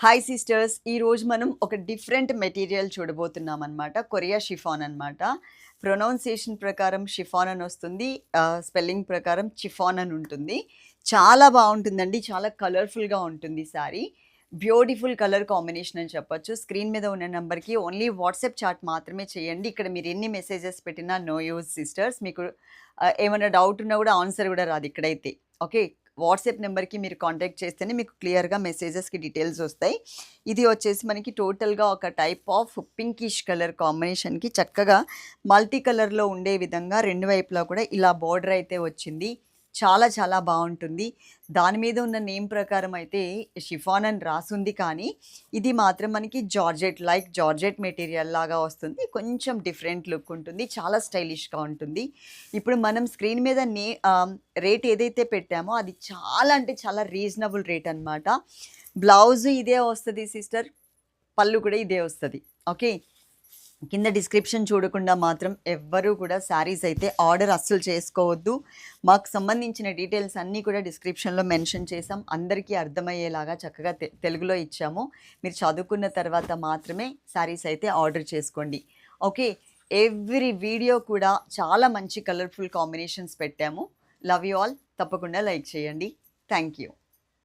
Hi sisters, ఈరోజు మనం ఒక డిఫరెంట్ మెటీరియల్ చూడబోతున్నాం అనమాట. కొరియా షిఫాన్ అనమాట. ప్రొనౌన్సియేషన్ ప్రకారం షిఫాన్ అని వస్తుంది. స్పెల్లింగ్ ప్రకారం చిఫాన్ అని ఉంటుంది. చాలా బాగుంటుందండి. చాలా కలర్ఫుల్గా ఉంటుంది శారీ. బ్యూటిఫుల్ కలర్ కాంబినేషన్ అని చెప్పొచ్చు. స్క్రీన్ మీద ఉన్న నెంబర్కి ఓన్లీ వాట్సాప్ చాట్ మాత్రమే చేయండి. ఇక్కడ మీరు ఎన్ని మెసేజెస్ పెట్టినా నో యూజ్ సిస్టర్స్. మీకు ఏమైనా డౌట్ ఉన్నా కూడా ఆన్సర్ కూడా రాదు ఇక్కడైతే. ఓకే, వాట్సాప్ నెంబర్కి మీరు కాంటాక్ట్ చేస్తేనే మీకు క్లియర్గా మెసేజెస్కి డీటెయిల్స్ వస్తాయి. ఇది వచ్చేసి మనకి టోటల్గా ఒక టైప్ ఆఫ్ పింకిష్ కలర్ కాంబినేషన్కి చక్కగా మల్టీ కలర్లో ఉండే విధంగా రెండు వైపులా కూడా ఇలా బార్డర్ అయితే వచ్చింది. చాలా చాలా బాగుంటుంది. దాని మీద ఉన్న నేమ్ ప్రకారం అయితే షిఫాన్ అని రాసుంది, కానీ ఇది మాత్రం మనకి జార్జెట్ మెటీరియల్ లాగా వస్తుంది. కొంచెం డిఫరెంట్ లుక్ ఉంటుంది. చాలా స్టైలిష్గా ఉంటుంది. ఇప్పుడు మనం స్క్రీన్ మీద రేట్ ఏదైతే పెట్టామో అది చాలా అంటే చాలా రీజనబుల్ రేట్ అనమాట. బ్లౌజ్ ఇదే వస్తుంది సిస్టర్, పళ్ళు కూడా ఇదే వస్తుంది. ఓకే, కింద డిస్క్రిప్షన్ చూడకుండా మాత్రం ఎవ్వరూ కూడా శారీస్ అయితే ఆర్డర్ అస్సలు చేసుకోవద్దు. మాకు సంబంధించిన డీటెయిల్స్ అన్నీ కూడా డిస్క్రిప్షన్లో మెన్షన్ చేసాం. అందరికీ అర్థమయ్యేలాగా చక్కగా తెలుగులో ఇచ్చాము. మీరు చదువుకున్న తర్వాత మాత్రమే శారీస్ అయితే ఆర్డర్ చేసుకోండి. ఓకే, ఎవ్రీ వీడియో కూడా చాలా మంచి కలర్ఫుల్ కాంబినేషన్స్ పెట్టాము. Love you all. తప్పకుండా లైక్ చేయండి. Thank you.